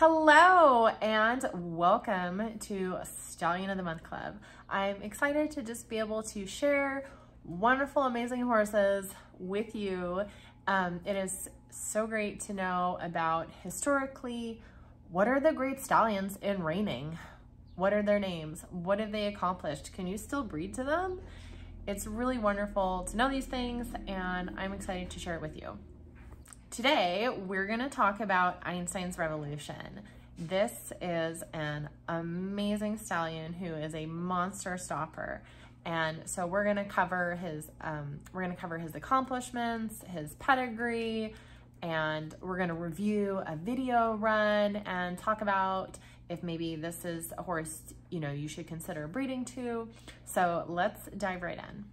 Hello and welcome to Stallion of the Month Club. I'm excited to just be able to share wonderful, amazing horses with you. It is so great to know about historically, what are the great stallions in reining? What are their names? What have they accomplished? Can you still breed to them? It's really wonderful to know these things, and I'm excited to share it with you. Today, we're gonna talk about Einstein's Revolution. This is an amazing stallion who is a monster stopper. And so we're gonna cover his accomplishments, his pedigree, and we're gonna review a video run and talk about if maybe this is a horse, you should consider breeding to. So let's dive right in.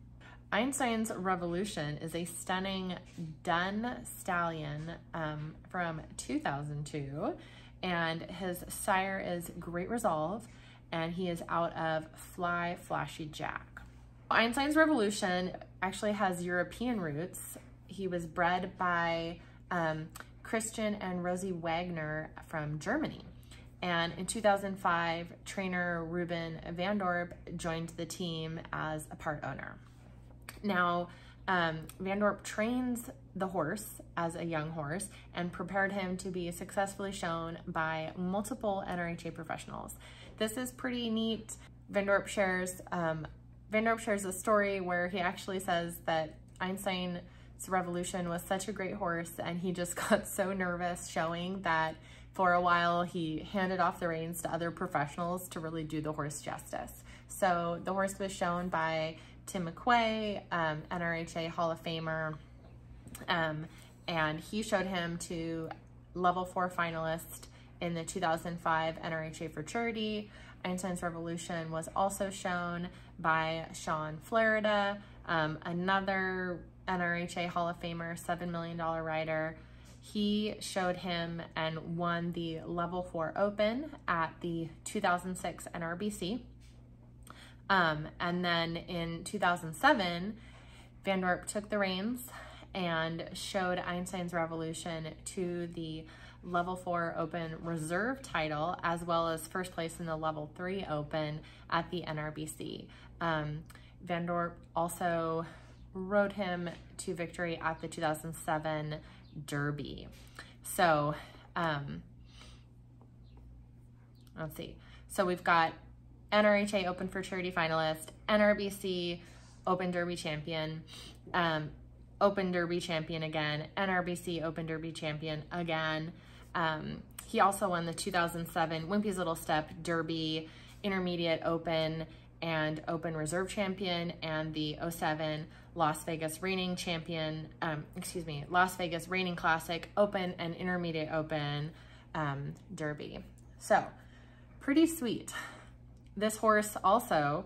Einstein's Revolution is a stunning dun stallion from 2002, and his sire is Great Resolve, and he is out of Fly Flashy Jack. Einstein's Revolution actually has European roots. He was bred by Christian and Rosie Wagner from Germany. And in 2005, trainer Ruben Van Dorp joined the team as a part owner. Now, Van Dorp trains the horse as a young horse and prepared him to be successfully shown by multiple NRHA professionals. This is pretty neat. Van Dorp shares a story where he actually says that Einstein's Revolution was such a great horse, and he just got so nervous showing that for a while he handed off the reins to other professionals to really do the horse justice. So the horse was shown by Tim McQuay, NRHA Hall of Famer, and he showed him to level 4 finalist in the 2005 NRHA Futurity. Einstein's Revolution was also shown by Sean Florida, another NRHA Hall of Famer, $7 million rider. He showed him and won the level 4 open at the 2006 NRBC. And then in 2007, Van Dorp took the reins and showed Einstein's Revolution to the level 4 open reserve title, as well as first place in the level 3 open at the NRBC. Van Dorp also rode him to victory at the 2007 Derby. So, let's see. So we've got NRHA Open Futurity finalist, NRBC Open Derby champion, Open Derby champion again, NRBC Open Derby champion again. He also won the 2007 Wimpy's Little Step Derby, Intermediate Open, and Open Reserve champion, and the 2007 Las Vegas Reining champion, Las Vegas Reining Classic Open and Intermediate Open Derby. So pretty sweet. This horse also,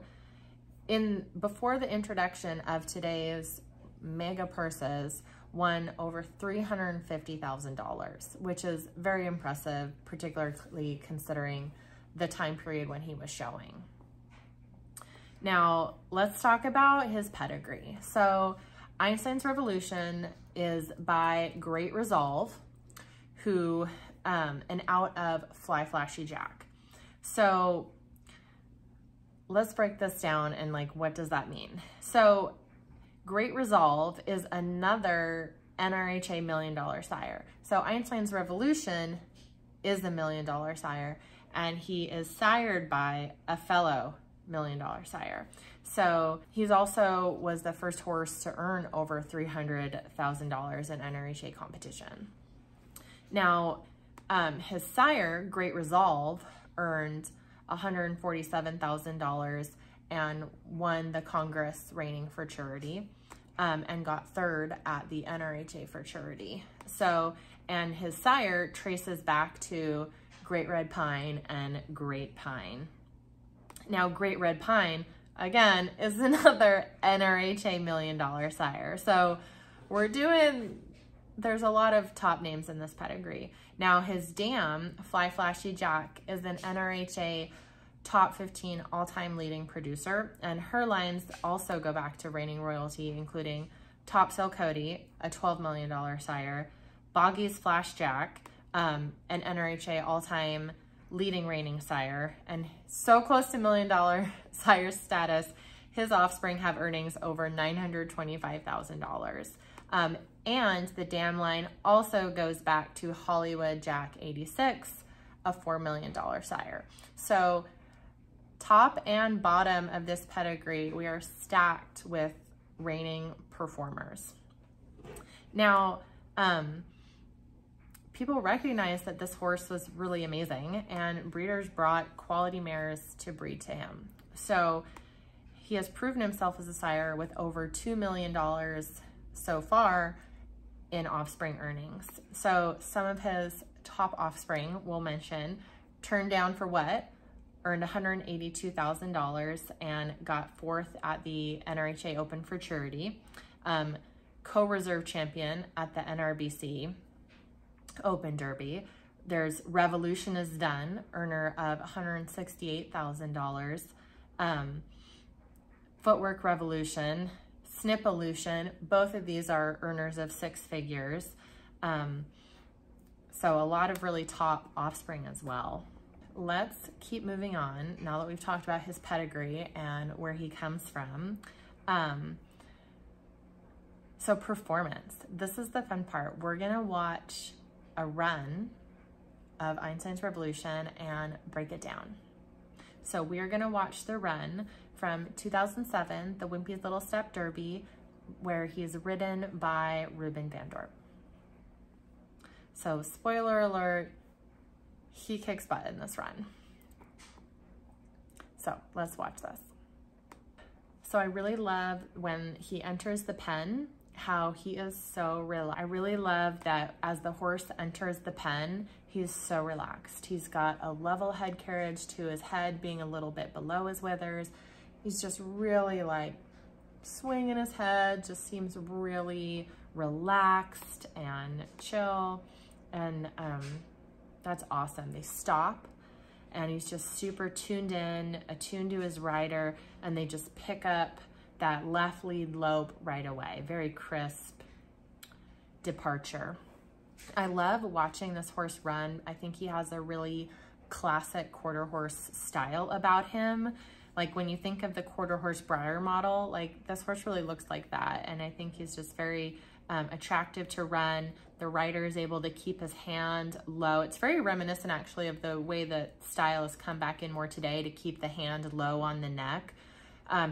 before the introduction of today's mega purses, won over $350,000, which is very impressive, particularly considering the time period when he was showing. Now, let's talk about his pedigree. So, Einstein's Revolution is by Great Resolve, who, and out of Fly Flashy Jack. So, let's break this down and what does that mean? So Great Resolve is another NRHA $1 million sire. So Einstein's Revolution is the $1 million sire, and he is sired by a fellow $1 million sire. So he's also was the first horse to earn over $300,000 in NRHA competition. Now, his sire, Great Resolve, earned $147,000 and won the Congress Reining Futurity, and got third at the NRHA Futurity. So, and his sire traces back to Great Red Pine and Great Pine. Now, Great Red Pine, again, is another NRHA $1 million sire. So there's a lot of top names in this pedigree. Now, his dam, Fly Flashy Jack, is an NRHA top 15 all-time leading producer, and her lines also go back to reigning royalty, including Topsail Cody, a $12 million sire, Boggy's Flash Jack, an NRHA all-time leading reining sire, and so close to $1 million sire status. His offspring have earnings over $925,000. And the dam line also goes back to Hollywood Jack 86, a $4 million sire. So top and bottom of this pedigree, we are stacked with reining performers. Now, people recognize that this horse was really amazing, and breeders brought quality mares to breed to him. So he has proven himself as a sire with over $2 million so far in offspring earnings. So some of his top offspring, we'll mention, turned down for what? Earned $182,000 and got 4th at the NRHA Open for Charity, co-reserve champion at the NRBC Open Derby. There's Revolution is Done, earner of $168,000. Footwork Revolution, Snipolution, both of these are earners of 6 figures. So a lot of really top offspring as well. Let's keep moving on now that we've talked about his pedigree and where he comes from. So performance, this is the fun part. We're gonna watch a run of Einstein's Revolution and break it down. So we are gonna watch the run from 2007, the Wimpy's Little Step Derby, where he's ridden by Ruben Van Dorp. So spoiler alert, he kicks butt in this run. So let's watch this. So I really love when he enters the pen, how he is so real. I really love that as the horse enters the pen, he's so relaxed. He's got a level head carriage to his head being a little bit below his withers. He's just really like swinging his head, just seems really relaxed and chill. And that's awesome. They stop and he's just super tuned in, attuned to his rider, and they just pick up that left lead lope right away. Very crisp departure. I love watching this horse run. I think he has a really classic quarter horse style about him. Like when you think of the quarter horse Breyer model, like this horse really looks like that. And I think he's just very attractive to run. The rider is able to keep his hand low. It's very reminiscent actually of the way that style has come back in more today, to keep the hand low on the neck.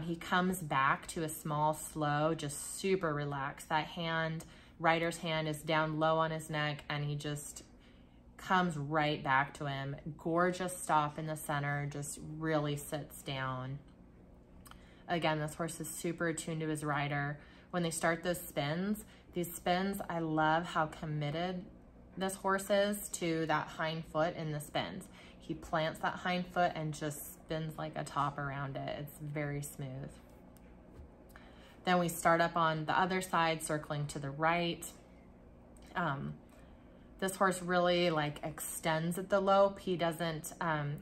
He comes back to a small slow, just super relaxed. That hand, rider's hand, is down low on his neck, and he just comes right back to him. Gorgeous stop in the center, just really sits down. Again, this horse is super attuned to his rider. When they start those spins, these spins, I love how committed this horse is to that hind foot in the spins. He plants that hind foot and just spins like a top around it. It's very smooth. Then we start up on the other side, circling to the right. This horse really like extends at the lope. He doesn't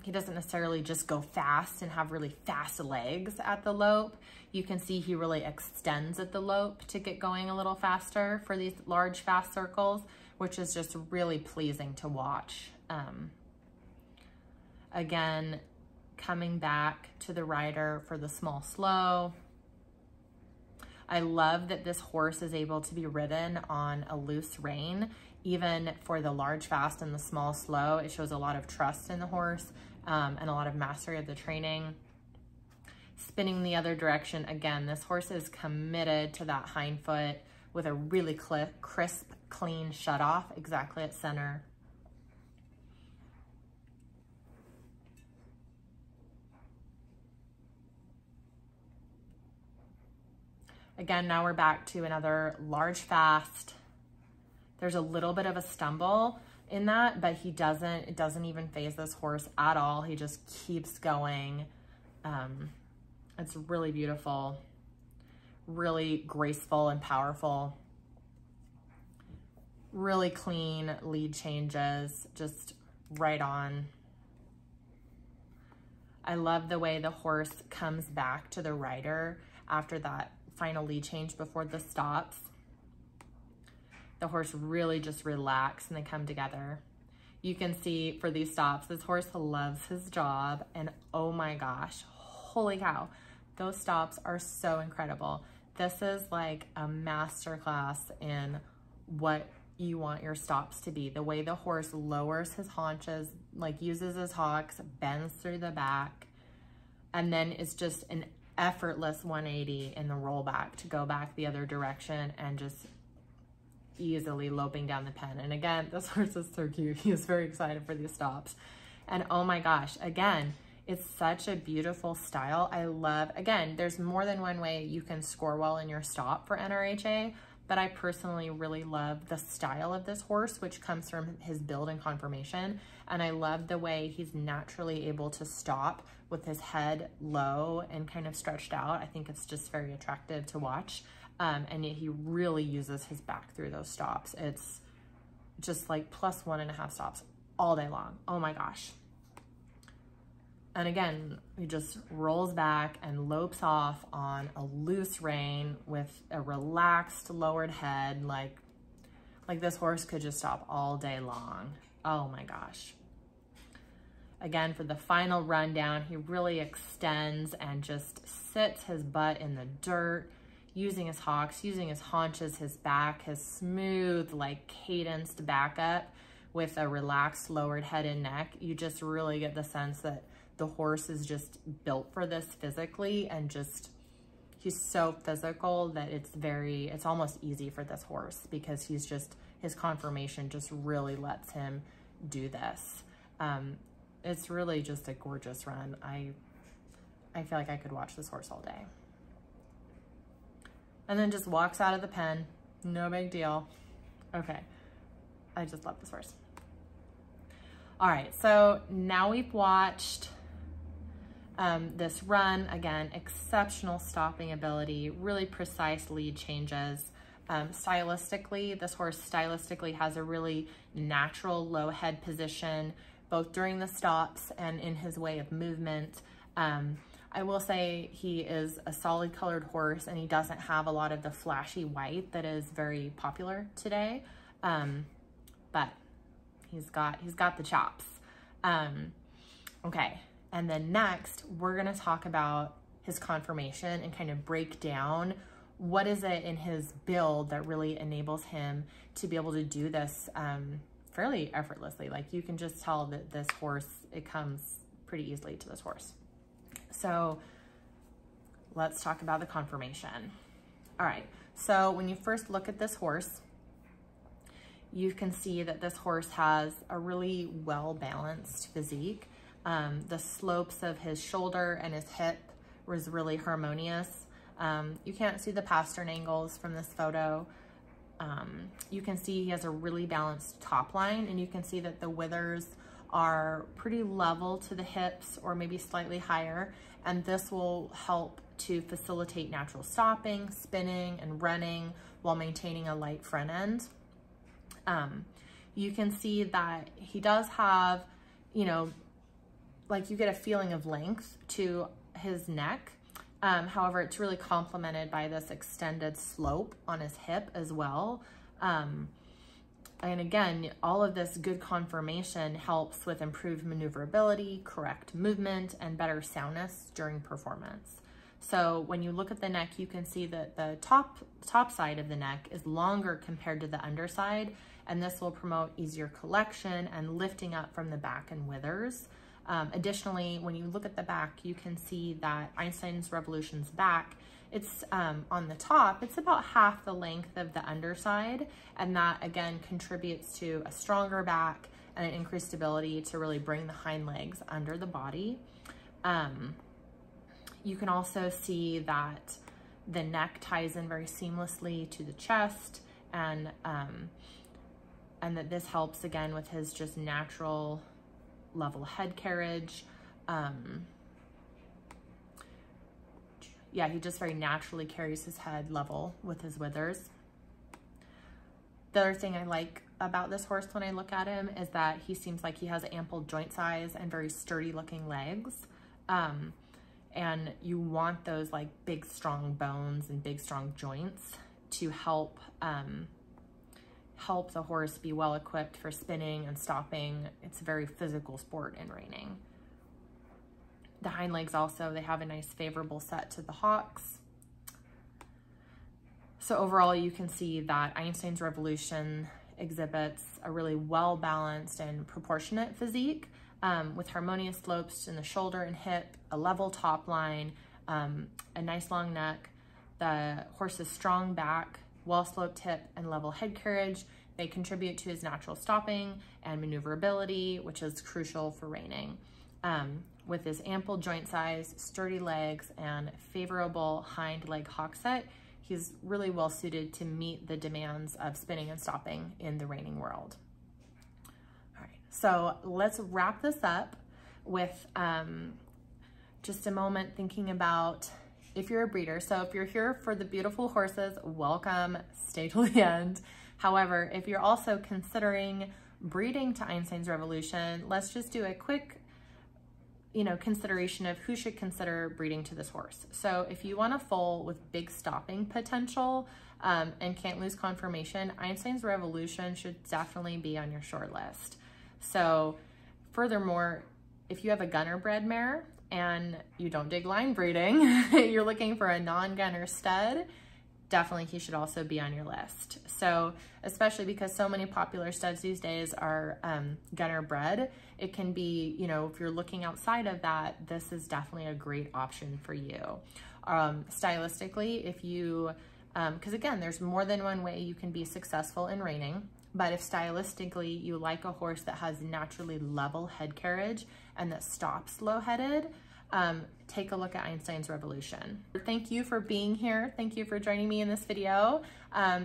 necessarily just go fast and have really fast legs at the lope. You can see he really extends at the lope to get going a little faster for these large fast circles, which is just really pleasing to watch. Again, coming back to the rider for the small slow. I love that this horse is able to be ridden on a loose rein, even for the large fast and the small slow. It shows a lot of trust in the horse and a lot of mastery of the training. Spinning the other direction, again, this horse is committed to that hind foot with a really crisp, clean shut off exactly at center. Again, now we're back to another large fast. There's a little bit of a stumble in that, but it doesn't even faze this horse at all. He just keeps going. It's really beautiful, really graceful and powerful. Really clean lead changes, just right on. I love the way the horse comes back to the rider after that final lead change before the stops. The horse really just relaxes and they come together. you can see for these stops, this horse loves his job, and oh my gosh, holy cow, those stops are so incredible. This is like a masterclass in what you want your stops to be. The way the horse lowers his haunches, like uses his hocks, bends through the back, and then it's just an effortless 180 in the rollback to go back the other direction and just easily loping down the pen. And again, this horse is so cute. He is very excited for these stops. And oh my gosh, again, it's such a beautiful style. I love, again, there's more than one way you can score well in your stop for NRHA, but I personally really love the style of this horse, which comes from his build and conformation. And I love the way he's naturally able to stop with his head low and kind of stretched out. I think it's just very attractive to watch. And yet he really uses his back through those stops. It's just like plus 1.5 stops all day long. Oh my gosh. And again, he just rolls back and lopes off on a loose rein with a relaxed lowered head. Like this horse could just stop all day long. Oh my gosh. Again, for the final rundown, he really extends and just sits his butt in the dirt, using his hocks, using his haunches, his back, his smooth, like cadenced back up with a relaxed lowered head and neck. You just really get the sense that the horse is just built for this physically, and just, he's so physical that it's almost easy for this horse because he's just, his conformation just really lets him do this. It's really just a gorgeous run. I feel like I could watch this horse all day. And then just walks out of the pen. No big deal. Okay. I just love this horse. All right. So now we've watched this run. Again, exceptional stopping ability, really precise lead changes. Stylistically, this horse stylistically has a really natural low head position, both during the stops and in his way of movement. I will say he is a solid colored horse, and he doesn't have a lot of the flashy white that is very popular today. But he's got the chops. Okay. And then next we're going to talk about his conformation and kind of break down what is it in his build that really enables him to be able to do this fairly effortlessly. Like you can just tell that this horse, it comes pretty easily to this horse. So let's talk about the conformation. All right, so when you first look at this horse, you can see that this horse has a really well-balanced physique. The slopes of his shoulder and his hip was really harmonious. You can't see the pastern angles from this photo. You can see he has a really balanced top line, and you can see that the withers are pretty level to the hips or maybe slightly higher, and this will help to facilitate natural stopping, spinning, and running while maintaining a light front end. You can see that he does have, you know, like you get a feeling of length to his neck. However, it's really complemented by this extended slope on his hip as well. And again, all of this good conformation helps with improved maneuverability, correct movement, and better soundness during performance. So when you look at the neck, you can see that the top side of the neck is longer compared to the underside, and this will promote easier collection and lifting up from the back and withers. Additionally, when you look at the back, you can see that Einstein's Revolution's back, it's on the top, it's about half the length of the underside, and that again contributes to a stronger back and an increased ability to really bring the hind legs under the body. You can also see that the neck ties in very seamlessly to the chest, and that this helps again with his just natural level head carriage. Yeah, he just very naturally carries his head level with his withers. The other thing I like about this horse when I look at him is that he seems like he has ample joint size and very sturdy looking legs. And you want those like big strong bones and big strong joints to help help the horse be well equipped for spinning and stopping. It's a very physical sport in reining. The hind legs also, they have a nice favorable set to the hocks. So overall, you can see that Einstein's Revolution exhibits a really well-balanced and proportionate physique with harmonious slopes in the shoulder and hip, a level top line, a nice long neck, the horse's strong back, well-sloped hip, and level head carriage. They contribute to his natural stopping and maneuverability, which is crucial for reining. With his ample joint size, sturdy legs, and favorable hind leg hock set, he's really well suited to meet the demands of spinning and stopping in the reining world. All right, so let's wrap this up with just a moment thinking about if you're a breeder. So if you're here for the beautiful horses, welcome, stay till the end. However, if you're also considering breeding to Einstein's Revolution, let's just do a quick consideration of who should consider breeding to this horse. So if you want a foal with big stopping potential and can't lose conformation, Einstein's Revolution should definitely be on your short list. So furthermore, if you have a gunner bred mare and you don't dig line breeding, you're looking for a non-gunner stud, definitely he should also be on your list. So especially because so many popular studs these days are gunner bred, it can be, if you're looking outside of that, this is definitely a great option for you. Stylistically, if you, because again, there's more than one way you can be successful in reining, but if stylistically you like a horse that has naturally level head carriage and that stops low-headed, take a look at Einstein's Revolution. Thank you for being here. Thank you for joining me in this video.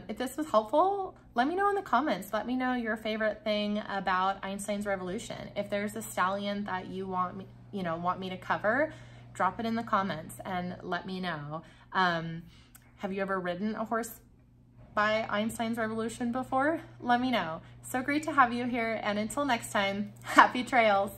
If this was helpful, let me know in the comments. Let me know your favorite thing about Einstein's Revolution. If there's a stallion that you want me to cover, drop it in the comments and let me know. Have you ever ridden a horse by Einstein's Revolution before? Let me know. So great to have you here, and until next time, happy trails.